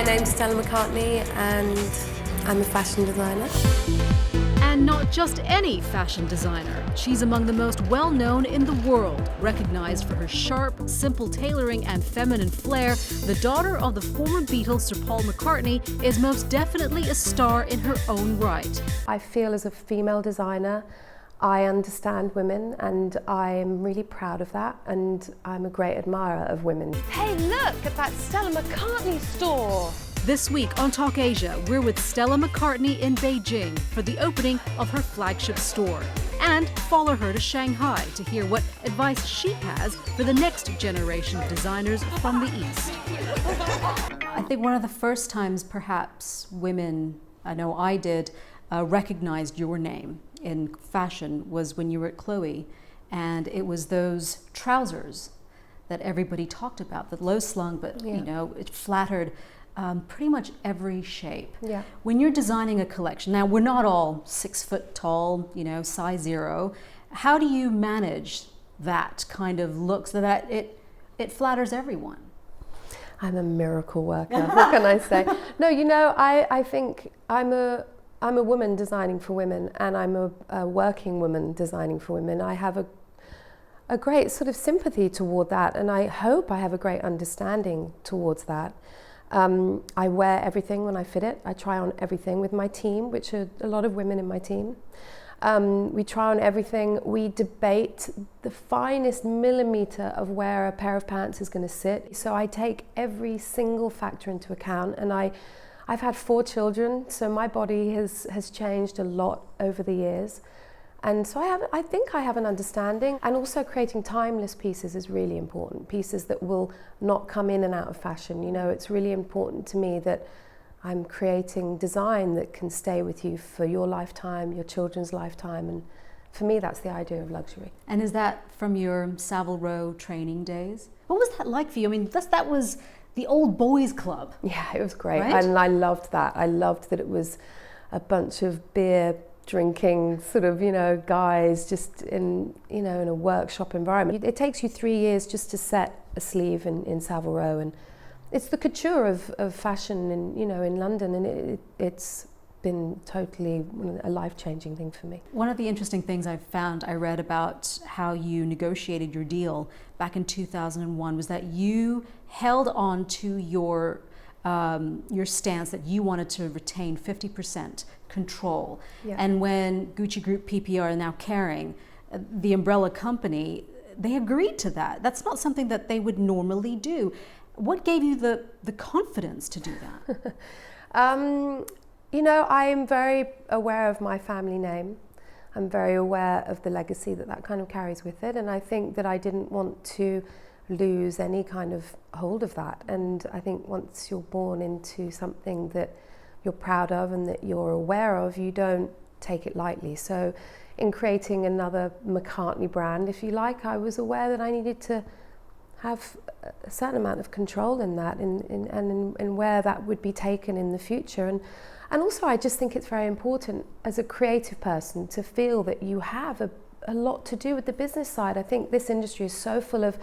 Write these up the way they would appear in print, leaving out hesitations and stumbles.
name's Stella McCartney and I'm a fashion designer. And not just any fashion designer. She's among the most well-known in the world, recognized for her sharp, simple tailoring and feminine flair. The daughter of the former Beatles Sir Paul McCartney is most definitely a star in her own right. I feel as a female designer, I understand women and I'm really proud of that, and I'm a great admirer of women. Hey, look at that Stella McCartney store! This week on Talk Asia, we're with Stella McCartney in Beijing for the opening of her flagship store. And follow her to Shanghai to hear what advice she has for the next generation of designers from the East. I think one of the first times perhaps women, I know I did, recognized your name in fashion was when you were at Chloe, and it was those trousers that everybody talked about, the low slung, but you know, it flattered pretty much every shape. Yeah. When you're designing a collection, now we're not all 6 foot tall, you know, size 0. How do you manage that kind of look so that it flatters everyone? I'm a miracle worker, what can I say? No, you know, I think I'm a woman designing for women, and I'm a working woman designing for women. I have a great sort of sympathy toward that, and I hope I have a great understanding towards that. I wear everything when I fit it. I try on everything with my team, which are a lot of women in my team. We try on everything. We debate the finest millimeter of where a pair of pants is going to sit. So I take every single factor into account, and I've had 4 children, so my body has changed a lot over the years. And so I think I have an understanding. And also creating timeless pieces is really important. Pieces that will not come in and out of fashion. You know, it's really important to me that I'm creating design that can stay with you for your lifetime, your children's lifetime. And for me, that's the idea of luxury. And is that from your Savile Row training days? What was that like for you? I mean, that was the old boys club. Yeah, it was great. Right? And I loved that. I loved that it was a bunch of beer drinking sort of, you know, guys just in, you know, in a workshop environment. It takes you 3 years just to set a sleeve in Savile Row, and it's the couture of fashion in, you know, in London, and it's been totally a life-changing thing for me. One of the interesting things I read about how you negotiated your deal back in 2001 was that you held on to your stance that you wanted to retain 50% control. Yeah. And when Gucci Group, PPR, and now Kering, the umbrella company, they agreed to that. That's not something that they would normally do. What gave you the confidence to do that? You know, I'm very aware of my family name. I'm very aware of the legacy that kind of carries with it, and I think that I didn't want to lose any kind of hold of that. And I think once you're born into something that you're proud of and that you're aware of, you don't take it lightly. So in creating another McCartney brand, if you like, I was aware that I needed to have a certain amount of control in that, and where that would be taken in the future. And also I just think it's very important as a creative person to feel that you have a lot to do with the business side. I think this industry is so full of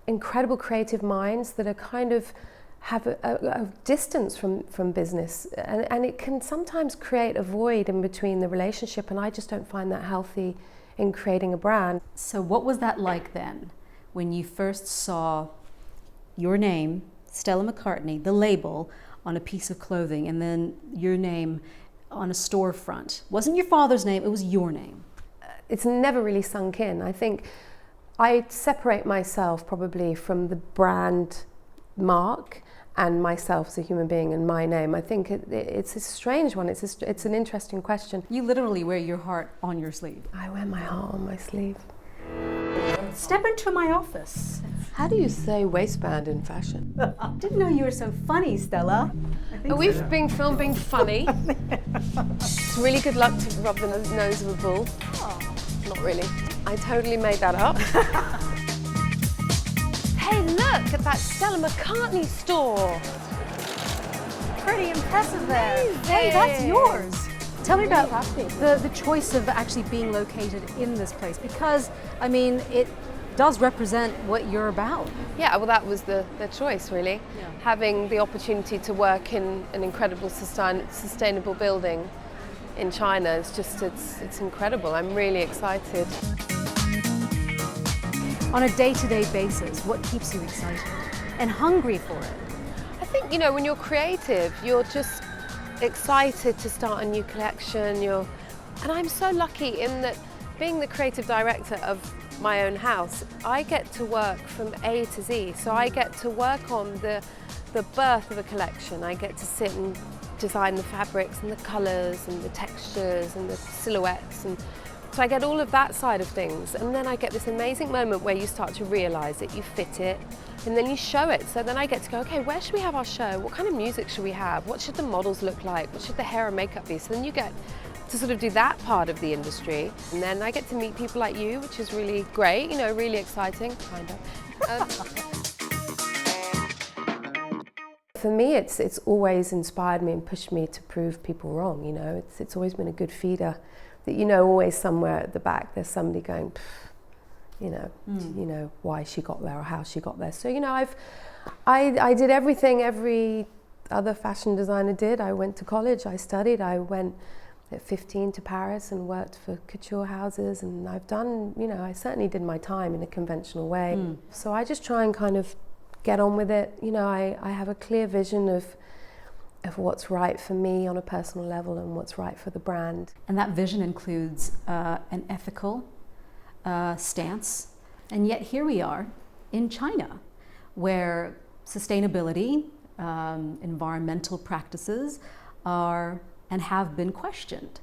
incredible creative minds that are kind of have a distance from business, and it can sometimes create a void in between the relationship, and I just don't find that healthy in creating a brand. So what was that like then, when you first saw your name, Stella McCartney, the label, on a piece of clothing, and then your name on a storefront? Wasn't your father's name, it was your name. It's never really sunk in. I think I separate myself probably from the brand mark and myself as a human being and my name. I think it's a strange one. It's an interesting question. You literally wear your heart on your sleeve. I wear my heart on my sleeve. Step into my office. How do you say waistband in fashion? Didn't know you were so funny, Stella. We've been filmed being funny. It's really good luck to rub the nose of a bull. Oh. Not really. I totally made that up. Hey, look at that Stella McCartney store. Pretty impressive there. Hey, that's yours. Tell me about the choice of actually being located in this place, because I mean does represent what you're about. Yeah, well, that was the choice, really. Yeah. Having the opportunity to work in an incredible sustainable building in China is just, it's incredible. I'm really excited. On a day-to-day basis, what keeps you excited and hungry for it? I think, you know, when you're creative, you're just excited to start a new collection. And I'm so lucky in that, being the creative director of my own house, I get to work from A to Z. So I get to work on the birth of a collection. I get to sit and design the fabrics and the colours and the textures and the silhouettes, and so I get all of that side of things. And then I get this amazing moment where you start to realise that you fit it, and then you show it. So then I get to go, okay, where should we have our show? What kind of music should we have? What should the models look like? What should the hair and makeup be? So then you get to sort of do that part of the industry. And then I get to meet people like you, which is really great, you know, really exciting, kind of. For me, it's always inspired me and pushed me to prove people wrong, you know. It's always been a good feeder that, you know, always somewhere at the back there's somebody going, you know, why she got there or how she got there. So, you know, I did everything every other fashion designer did. I went to college, I studied, I went at 15 to Paris and worked for couture houses, and I've done, you know, I certainly did my time in a conventional way. So I just try and kind of get on with it. You know, I have a clear vision of what's right for me on a personal level and what's right for the brand. And that vision includes an ethical stance. And yet here we are in China, where sustainability, environmental practices are and have been questioned.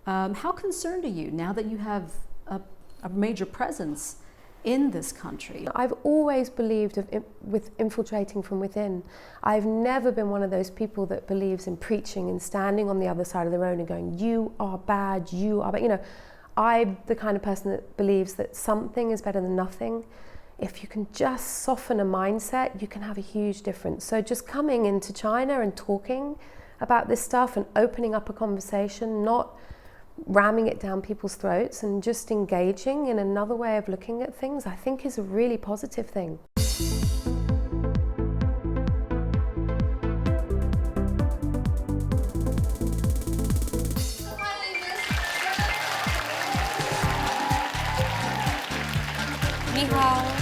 How concerned are you now that you have a major presence in this country? I've always believed with infiltrating from within. I've never been one of those people that believes in preaching and standing on the other side of the road and going, you are bad, you are bad. You know, I'm the kind of person that believes that something is better than nothing. If you can just soften a mindset, you can have a huge difference. So just coming into China and talking about this stuff and opening up a conversation, not ramming it down people's throats, and just engaging in another way of looking at things, I think is a really positive thing. Ni hao.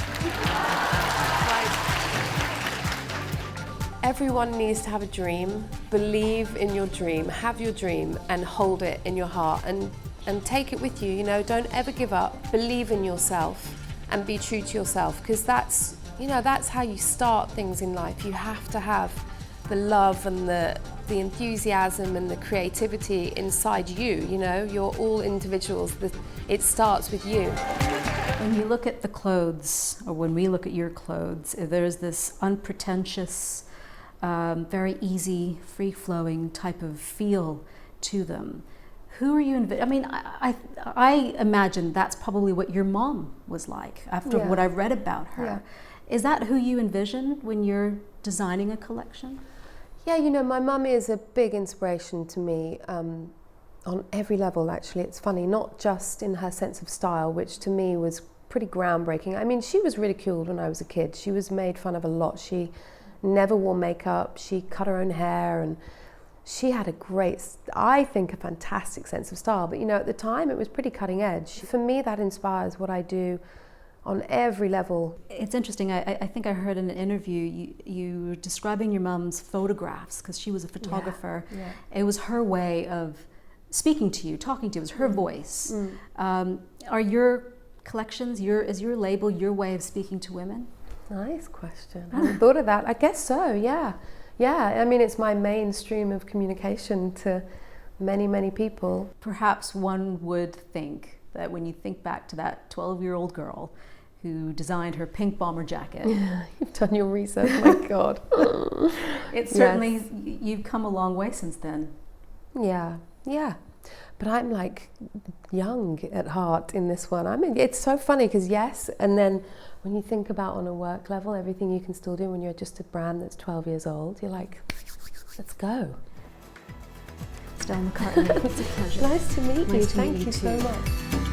Everyone needs to have a dream. Believe in your dream, have your dream, and hold it in your heart, and take it with you. You know, don't ever give up. Believe in yourself and be true to yourself, because that's, you know, that's how you start things in life. You have to have the love and the enthusiasm and the creativity inside you. You know, you're all individuals. It starts with you. When you look at the clothes, or when we look at your clothes, there's this unpretentious, very easy, free-flowing type of feel to them. Who are you? I mean, I imagine that's probably what your mom was like after what I've read about her. Yeah. Is that who you envision when you're designing a collection? Yeah, you know, my mum is a big inspiration to me on every level, actually. It's funny, not just in her sense of style, which to me was pretty groundbreaking. I mean, she was ridiculed when I was a kid. She was made fun of a lot. She never wore makeup. She cut her own hair, and she had a great, I think, a fantastic sense of style. But, you know, at the time, it was pretty cutting edge. For me, that inspires what I do on every level. It's interesting. I think I heard in an interview you were describing your mom's photographs, because she was a photographer. Yeah. It was her way of speaking to you, talking to you. It was her voice. Are your collections, is your label your way of speaking to women? Nice question. I hadn't thought of that. I guess so, yeah. Yeah, I mean, it's my main stream of communication to many, many people. Perhaps one would think that when you think back to that 12-year-old girl who designed her pink bomber jacket. Yeah, you've done your research, my God. It's certainly, you've come a long way since then. Yeah. But I'm like young at heart in this one. I mean, it's so funny because and then when you think about on a work level, everything you can still do when you're just a brand that's 12 years old, you're like, let's go. Stella McCartney, it's a pleasure. Nice to meet you. Nice to Thank meet you you so too. much.